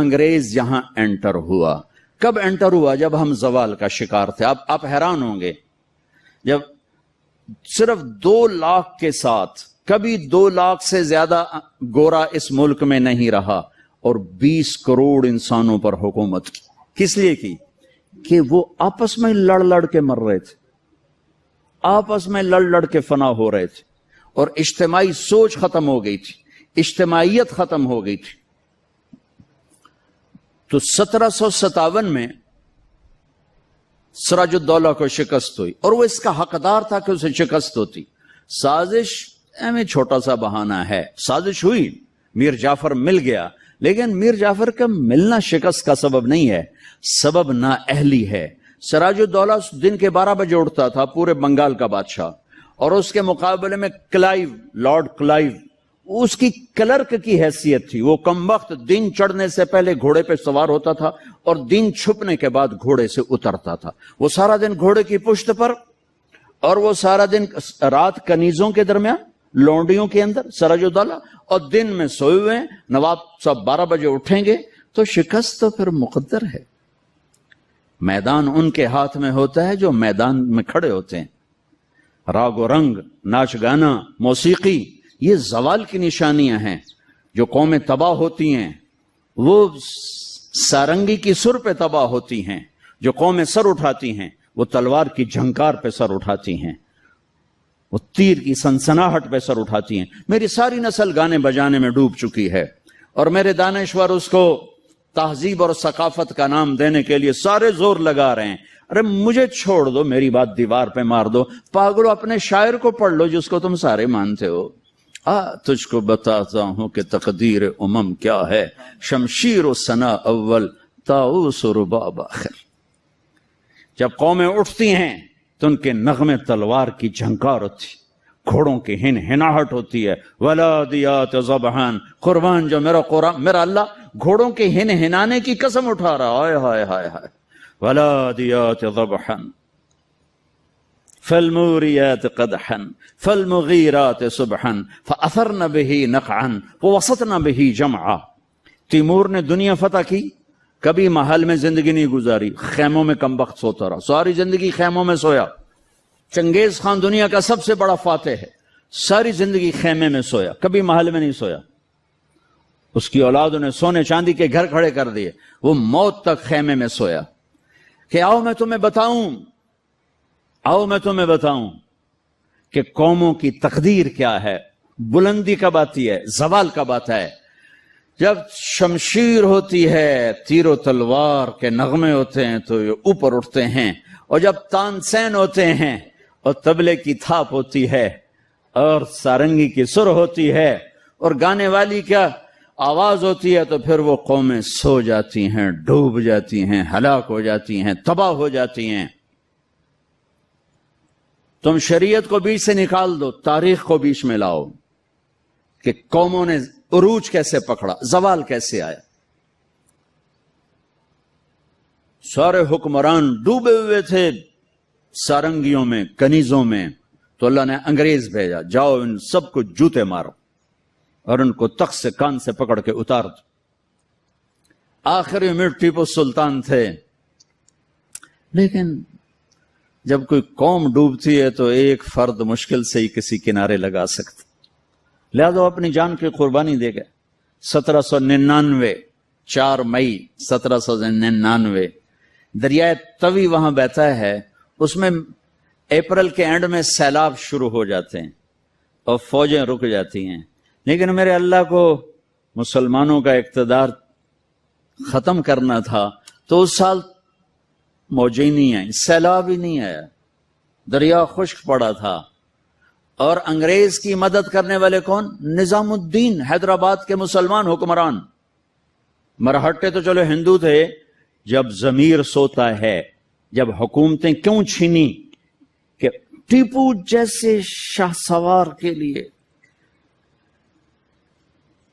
انگریز یہاں انٹر ہوا. کب انٹر ہوا؟ جب ہم زوال کا شکار تھے. آپ حیران ہوں گے، جب صرف 2 لاکھ کے ساتھ، کبھی 2 لاکھ سے زیادہ گورا اس ملک میں نہیں رہا، اور 20 کروڑ انسانوں پر حکومت کی. کس لیے کی؟ کہ وہ آپس میں لڑ کے مر رہے تھے، آپس میں لڑ کے فنا ہو رہے تھے، اور اجتماعی سوچ ختم ہو گئی تھی، اجتماعیت ختم ہو گئی تھی. تو 1757 میں سراج الدولہ کو شکست ہوئی، اور وہ اس کا حقدار تھا کہ اسے شکست ہوتی. سازش میں چھوٹا سا بہانہ ہے، سازش ہوئی، میر جعفر مل گیا، لیکن میر جعفر کا ملنا شکست کا سبب نہیں ہے، سبب نااہلی ہے. سراج الدولہ دن کے 12 بجے اٹھتا تھا، پورے بنگال کا بادشاہ، اور اس کے مقابلے میں کلائیو، لارڈ کلائیو، اس کی کلرک کی حیثیت تھی. وہ کم وقت دن چڑھنے سے پہلے گھوڑے پہ سوار ہوتا تھا، اور دن چھپنے کے بعد گھوڑے سے اترتا تھا. وہ سارا دن گھوڑے کی پشت پر، اور وہ سارا دن رات کنیزوں کے درمیان، لونڈیوں کے اندر سراج الدولہ، اور دن میں سوئے ہوئے ہیں. نواب صاحب 12 بجے اٹھیں گے تو شکست تو پھر مقدر ہے. میدان ان کے ہاتھ میں ہوتا ہے جو میدان میں کھڑے ہوتے ہیں. راگ و رنگ، ناچ گانا، موسیقی، یہ زوال کی نشانیاں ہیں. جو قومیں تباہ ہوتی ہیں وہ سارنگی کی سر پہ تباہ ہوتی ہیں. جو قومیں سر اٹھاتی ہیں وہ تلوار کی جھنکار پہ سر اٹھاتی ہیں، وہ تیر کی سنسناہٹ پہ سر اٹھاتی ہیں. میری ساری نسل گانے بجانے میں ڈوب چکی ہے، اور میرے دانشور اس کو تہذیب اور ثقافت کا نام دینے کے لیے سارے زور لگا رہے ہیں. ارے مجھے چھوڑ دو، میری بات دیوار پہ مار دو. پاگلو، اپنے شاعر کو پڑھ لو جس کو تم سارے مانتے ہو. تجھ کو بتاتا ہوں کہ تقدیر امم کیا ہے، شمشیر و ثنا اول، طاؤس و رباب آخر. جب قومیں اٹھتی ہیں تو ان کے نغمے تلوار کی جھنکار ہوتی، گھوڑوں کی ہن ہناہٹ ہوتی ہے. ولادیات ذبحان، قربان جو میرا اللہ گھوڑوں کے ہن ہنانے کی قسم اٹھا رہا. ہائے ہائے ہائے ہائے. ولادیات ذبحان فالموریات قدحا فالمغیرات صبحا فاثرن به نقعا ووسطن به جمعا. تیمور نے دنیا فتح کی، کبھی محل میں زندگی نہیں گزاری، خیموں میں کم وقت سوتا رہا، ساری زندگی خیموں میں سویا. چنگیز خان دنیا کا سب سے بڑا فاتح ہے، ساری زندگی خیمے میں سویا، کبھی محل میں نہیں سویا. اس کی اولادوں نے سونے چاندی کے گھر کھڑے کر دیے، وہ موت تک خیمے میں سویا. کہ آؤ میں تمہیں بتاؤں کہ قوموں کی تقدیر کیا ہے، بلندی کب آتی ہے، زوال کب آتا ہے. جب شمشیر ہوتی ہے، تیر و تلوار کے نغمے ہوتے ہیں تو یہ اوپر اٹھتے ہیں، اور جب تانسین ہوتے ہیں اور طبلے کی تھاپ ہوتی ہے اور سارنگی کی سر ہوتی ہے اور گانے والی کیا آواز ہوتی ہے، تو پھر وہ قومیں سو جاتی ہیں، ڈوب جاتی ہیں، ہلاک ہو جاتی ہیں، تباہ ہو جاتی ہیں. تم شریعت کو بیچ سے نکال دو، تاریخ کو بیچ میں لاؤ کہ قوموں نے عروج کیسے پکڑا، زوال کیسے آیا. سارے حکمران ڈوبے ہوئے تھے سارنگیوں میں، کنیزوں میں، تو اللہ نے انگریز بھیجا، جاؤ ان سب کو جوتے مارو اور ان کو تخت سے کان سے پکڑ کے اتار دو. آخری میں ٹیپو سلطان تھے. لیکن جب کوئی قوم ڈوبتی ہے تو ایک فرد مشکل سے ہی کسی کنارے لگا سکتا، لہذا اپنی جان کی قربانی دے گئے. 1799 4 مئی 1799 دریائے توی وہاں بہتا ہے، اس میں اپریل کے اینڈ میں سیلاب شروع ہو جاتے ہیں اور فوجیں رک جاتی ہیں. لیکن میرے اللہ کو مسلمانوں کا اقتدار ختم کرنا تھا، تو اس سال موجیں نہیں آئیں، سیلاب ہی نہیں آیا، دریا خشک پڑا تھا. اور انگریز کی مدد کرنے والے کون؟ نظام الدین، حیدرآباد کے مسلمان حکمران. مرہٹے تو چلو ہندو تھے. جب ضمیر سوتا ہے، جب حکومتیں کیوں چھینی؟ کہ ٹیپو جیسے شاہ سوار کے لیے،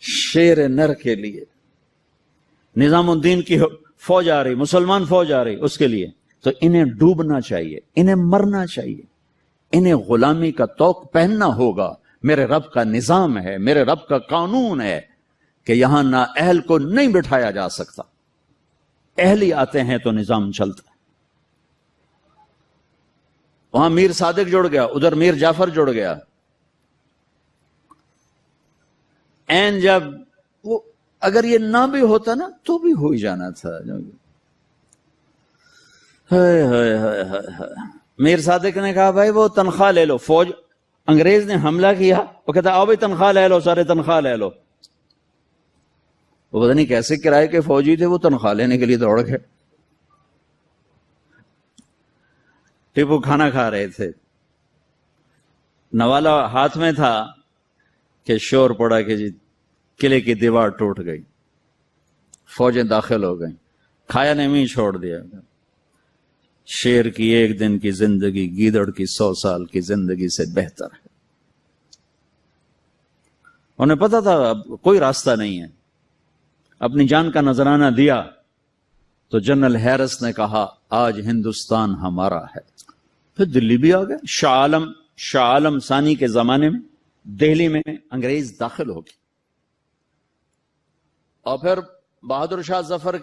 شیر نر کے لیے نظام الدین کی فوج آ رہی، مسلمان فوج آ رہی، اس کے لیے تو انہیں ڈوبنا چاہیے، انہیں مرنا چاہیے، انہیں غلامی کا طوق پہننا ہوگا. میرے رب کا نظام ہے، میرے رب کا قانون ہے کہ یہاں نا اہل کو نہیں بٹھایا جا سکتا، اہل ہی آتے ہیں تو نظام چلتا ہے۔ وہاں میر صادق جڑ گیا، ادھر میر جعفر جڑ گیا۔ این جب وہ اگر یہ نہ بھی ہوتا نا تو بھی ہو ہی جانا تھا۔ میر صادق نے کہا بھائی وہ تنخواہ لے لو، فوج انگریز نے حملہ کیا، وہ کہتا آؤ بھائی تنخواہ لے لو، سارے تنخواہ لے لو۔ وہ پتہ نہیں کیسے کرائے کے فوجی تھے، وہ تنخواہ لینے کے لیے دوڑ گئے۔ ٹیپو کھانا کھا رہے تھے، نوالا ہاتھ میں تھا کہ شور پڑا کہ جی قلعے کی دیوار ٹوٹ گئی، فوجیں داخل ہو گئیں، کھایا نے بھی چھوڑ دیا۔ شیر کی ایک دن کی زندگی گیدڑ کی 100 سال کی زندگی سے بہتر ہے۔ انہیں پتا تھا اب کوئی راستہ نہیں ہے، اپنی جان کا نذرانہ دیا تو جنرل ہیرس نے کہا آج ہندوستان ہمارا ہے۔ پھر دلی بھی آ گیا۔ شاہ عالم ثانی کے زمانے میں دہلی میں انگریز داخل ہو گئے، اور پھر بہادر شاہ ظفر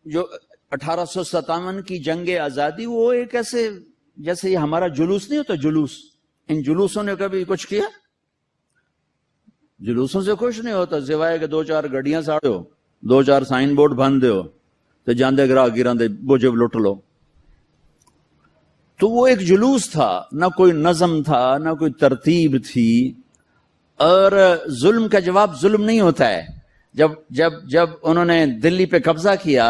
جو 1857 کی جنگ آزادی، وہ ایک ایسے جیسے یہ ہمارا جلوس نہیں ہوتا، جلوس، ان جلوسوں نے کبھی کچھ کیا؟ جلوسوں سے خوش نہیں ہوتا، سوائے کہ 2-4 گڈیاں ساڑو، 2-4 سائن بورڈ بن دیو تو جاندے گراہ گراندے بوجھے لٹ لو۔ تو وہ ایک جلوس تھا، نہ کوئی نظم تھا، نہ کوئی ترتیب تھی۔ اور ظلم کا جواب ظلم نہیں ہوتا ہے۔ جب انہوں نے دلی پہ قبضہ کیا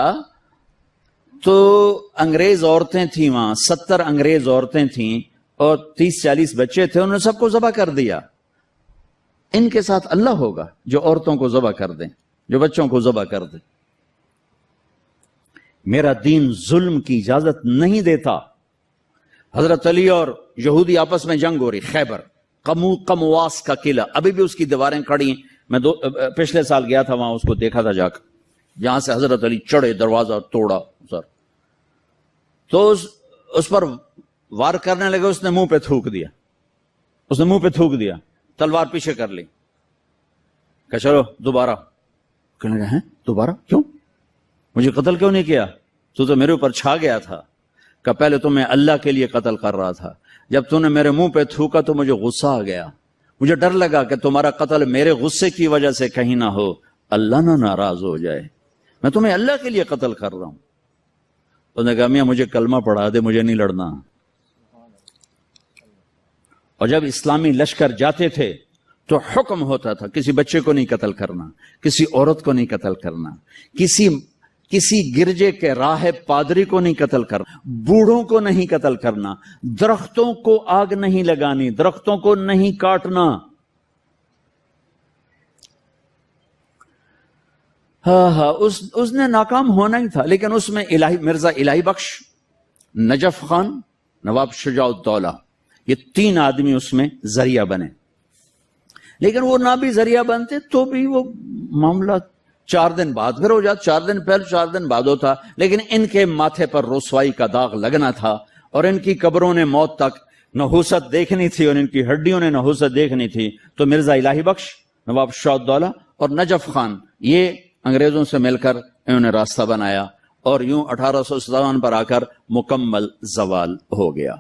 تو انگریز عورتیں تھیں وہاں، 70 انگریز عورتیں تھیں اور 30-40 بچے تھے، انہوں نے سب کو ذبح کر دیا۔ ان کے ساتھ اللہ ہوگا جو عورتوں کو ذبح کر دیں، جو بچوں کو ذبح کر دیں۔ میرا دین ظلم کی اجازت نہیں دیتا۔ حضرت علی اور یہودی آپس میں جنگ ہو رہی، خیبر قمواس کا قلعہ، ابھی بھی اس کی دیواریں کھڑی ہیں۔ میں پچھلے سال گیا تھا وہاں، اس کو دیکھا تھا جا کر، جہاں سے حضرت علی چڑھے، دروازہ توڑا سر، تو اس پر وار کرنے لگے، اس نے منہ پہ تھوک دیا، تلوار پیچھے کر لی، کہ چلو دوبارہ۔ کہنے لگا ہیں دوبارہ کیوں؟ مجھے قتل کیوں نہیں کیا؟ تو میرے اوپر چھا گیا تھا، کہ پہلے تو میں اللہ کے لیے قتل کر رہا تھا، جب تو نے میرے منہ پہ تھوکا تو مجھے غصہ آ گیا، مجھے ڈر لگا کہ تمہارا قتل میرے غصے کی وجہ سے کہیں نہ ہو، اللہ نہ ناراض ہو جائے، میں تمہیں اللہ کے لیے قتل کر رہا ہوں۔ انہوں نے کہا میاں مجھے کلمہ پڑھا دے، مجھے نہیں لڑنا۔ اور جب اسلامی لشکر جاتے تھے تو حکم ہوتا تھا کسی بچے کو نہیں قتل کرنا، کسی عورت کو نہیں قتل کرنا، کسی گرجے کے راہب پادری کو نہیں قتل کرنا، بوڑھوں کو نہیں قتل کرنا، درختوں کو آگ نہیں لگانی، درختوں کو نہیں کاٹنا۔ اس نے ناکام ہونا ہی تھا، لیکن اس میں مرزا الہی بخش، نجف خان، نواب شجاع الدولہ، یہ 3 آدمی اس میں ذریعہ بنے۔ لیکن وہ نہ بھی ذریعہ بنتے تو بھی وہ معاملہ 4 دن بعد پھر ہو جاتا، 4 دن پہلے 4 دن بعد ہوتا، لیکن ان کے ماتھے پر رسوائی کا داغ لگنا تھا، اور ان کی قبروں نے موت تک نحوست دیکھنی تھی، اور ان کی ہڈیوں نے نحوست دیکھنی تھی۔ تو مرزا الہی بخش، نواب شجاع الدولہ اور نجف خان، یہ انگریزوں سے مل کر انہوں نے راستہ بنایا، اور یوں 1857 پر آ کر مکمل زوال ہو گیا۔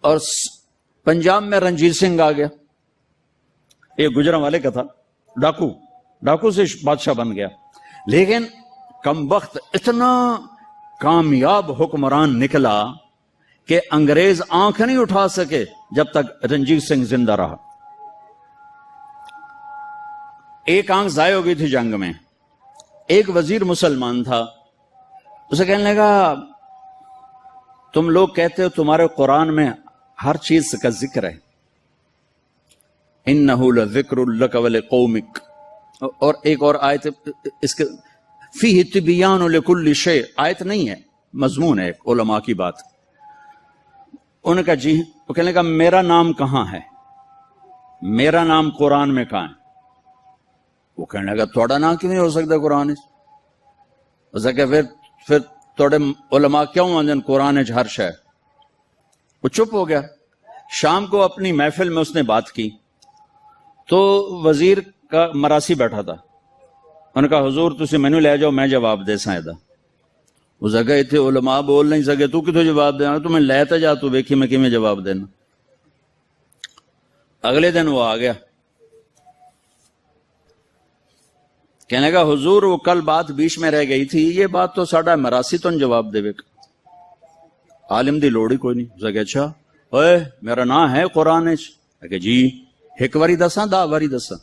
اور پنجاب میں رنجیت سنگھ آ گیا، ایک گجرا والے کا تھا، ڈاکو سے بادشاہ بن گیا، لیکن کم وقت اتنا کامیاب حکمران نکلا کہ انگریز آنکھ نہیں اٹھا سکے جب تک رنجیت سنگھ زندہ رہا۔ ایک آنکھ ضائع ہو گئی تھی جنگ میں، ایک وزیر مسلمان تھا، اسے کہنے لگا تم لوگ کہتے ہو تمہارے قرآن میں ہر چیز کا ذکر ہے، انہ لذکر لک ولقومک، اور ایک اور آیت اس کے فیہ تبیان لکل شیء، آیت نہیں ہے، مضمون ہے، علماء کی بات۔ انہوں نے کہا جی، وہ کہنے لگا میرا نام کہاں ہے، میرا نام قرآن میں کہاں ہے؟ وہ کہنے لگا تھوڑا نام کیوں نہیں ہو سکتا قرآن؟ اس کہ پھر تھوڑے علماء کیوں آندن قرآن ہر شے؟ وہ چپ ہو گیا۔ شام کو اپنی محفل میں اس نے بات کی، تو وزیر کا مراسی بیٹھا تھا، انہوں نے کہا حضور تسی مینوں لے جاؤ میں جواب دے ساں دا۔ اس جگہ اتنے علماء بول نہیں سکے، تو کتوں جواب دینا، تو میں لے تے جا، تو ویکھی میں کیویں جواب دینا۔ اگلے دن وہ آ گیا، کہنے لگا حضور وہ کل بات بیچ میں رہ گئی تھی، یہ بات تو ساڈا مراسی تو جواب دے گا، عالم دی لوڑ ہی کوئی نہیں۔ اس اچھا اوئے میرا نام ہے قرآن کہ جی ایک واری دساں 10 واری دساں؟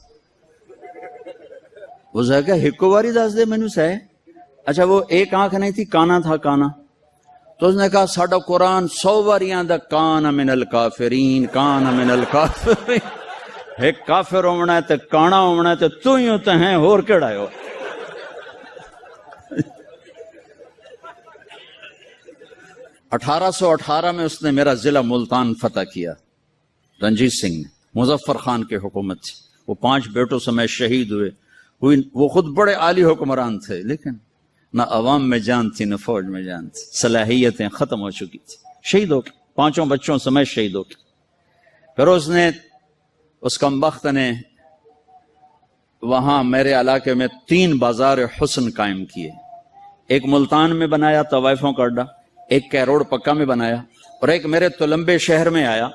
وہ کہ ایک واری دس دے مینوں سہ۔ اچھا وہ ایک آنکھ نہیں تھی، کانا تھا، کانا۔ تو اس نے کہا ساڈا قرآن 100 واریاں دا کان من الکافرین، کان من الکافرین، ایک کافر ہونا ہے تے کانا ہونا ہے تے تو ہی ہوتا ہے، اور کیڑا ہے؟ 1818 میں اس نے میرا ضلع ملتان فتح کیا، رنجیت سنگھ نے، مظفر خان کے حکومت تھی، وہ 5 بیٹوں سمیت شہید ہوئے۔ وہ خود بڑے عالی حکمران تھے، لیکن نہ عوام میں جان تھی نہ فوج میں جان تھی، صلاحیتیں ختم ہو چکی تھی، شہید ہو کے 5 بچوں سمیت شہید ہو کے۔ پھر اس کمبخت نے وہاں میرے علاقے میں 3 بازار حسن قائم کیے، ایک ملتان میں بنایا طوائفوں کا اڈا، ایک کیروڑ پکا میں بنایا، اور ایک میرے تلمبے شہر میں آیا،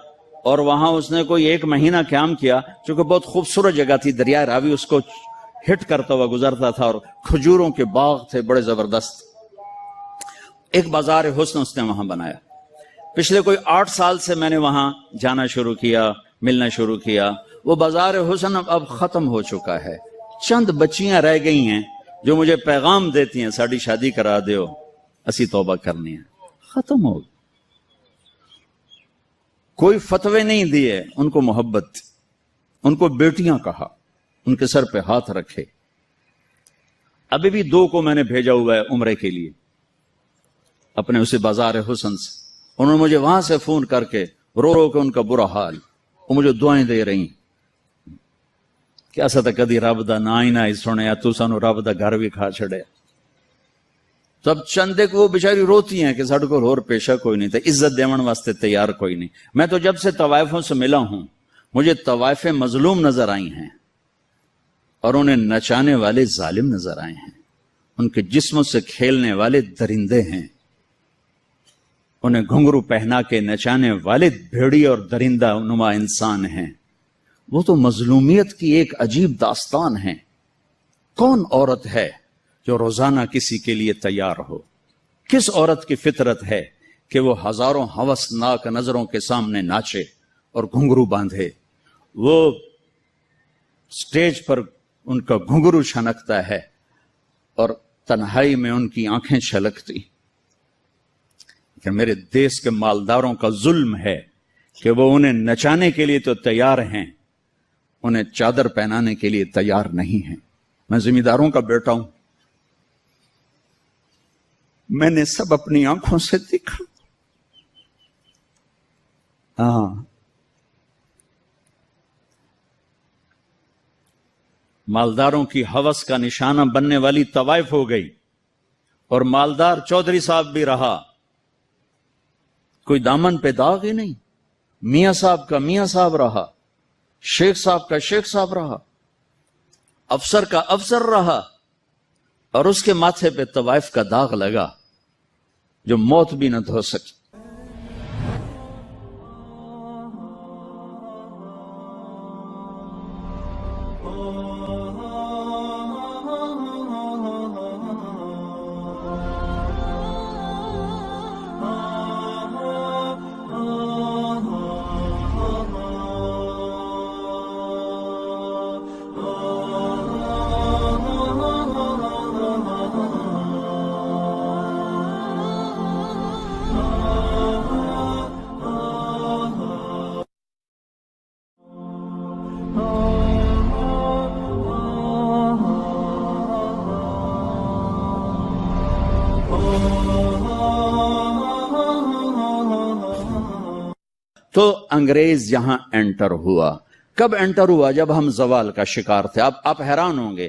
اور وہاں اس نے کوئی 1 مہینہ قیام کیا، چونکہ بہت خوبصورت جگہ تھی، دریائے راوی اس کو ہٹ کرتا ہوا گزرتا تھا، اور کھجوروں کے باغ تھے بڑے زبردست۔ ایک بازار حسن اس نے وہاں بنایا۔ پچھلے کوئی 8 سال سے میں نے وہاں جانا شروع کیا، ملنا شروع کیا۔ وہ بازار حسن اب ختم ہو چکا ہے، چند بچیاں رہ گئی ہیں جو مجھے پیغام دیتی ہیں ساڑی شادی کرا دیو، اسی توبہ کرنی ہے، ختم ہو گئی۔ کوئی فتوے نہیں دیے، ان کو محبت، ان کو بیٹیاں کہا، ان کے سر پہ ہاتھ رکھے۔ ابھی بھی 2 کو میں نے بھیجا ہوا ہے عمرے کے لیے اپنے اسے بازار حسن سے، انہوں نے مجھے وہاں سے فون کر کے رو رو کے ان کا برا حال، وہ مجھے دعائیں دے رہی کہ ایسا تو کدی رب دا نا ہی نہ سنیا، تو سانو رب دا گھر بھی کھا چھڑیا۔ تب چند ایک وہ بیچاری روتی ہیں کہ ساڈے کول اور پیشہ کوئی نہیں تھا، عزت دیون واسطے تیار کوئی نہیں۔ میں تو جب سے طوائفوں سے ملا ہوں مجھے طوائفیں مظلوم نظر آئی ہیں، اور انہیں نچانے والے ظالم نظر آئے ہیں، ان کے جسموں سے کھیلنے والے درندے ہیں، انہیں گھنگرو پہنا کے نچانے والے بھیڑی اور درندہ نما انسان ہیں۔ وہ تو مظلومیت کی ایک عجیب داستان ہے۔ کون عورت ہے جو روزانہ کسی کے لیے تیار ہو؟ کس عورت کی فطرت ہے کہ وہ ہزاروں ہوسناک نظروں کے سامنے ناچے اور گھنگرو باندھے؟ وہ سٹیج پر ان کا گھنگرو چھنکتا ہے اور تنہائی میں ان کی آنکھیں چھلکتی۔ کہ میرے دیس کے مالداروں کا ظلم ہے کہ وہ انہیں نچانے کے لیے تو تیار ہیں، انہیں چادر پہنانے کے لیے تیار نہیں ہیں۔ میں زمینداروں کا بیٹا ہوں، میں نے سب اپنی آنکھوں سے دیکھا۔ ہاں، مالداروں کی ہوس کا نشانہ بننے والی طوائف ہو گئی، اور مالدار چودھری صاحب بھی رہا، کوئی دامن پہ داغ ہی نہیں۔ میاں صاحب کا میاں صاحب رہا، شیخ صاحب کا شیخ صاحب رہا، افسر کا افسر رہا، اور اس کے ماتھے پہ طوائف کا داغ لگا جو موت بھی نہ دھو سکی۔ تو انگریز یہاں انٹر ہوا۔ کب انٹر ہوا؟ جب ہم زوال کا شکار تھے۔ آپ حیران ہوں گے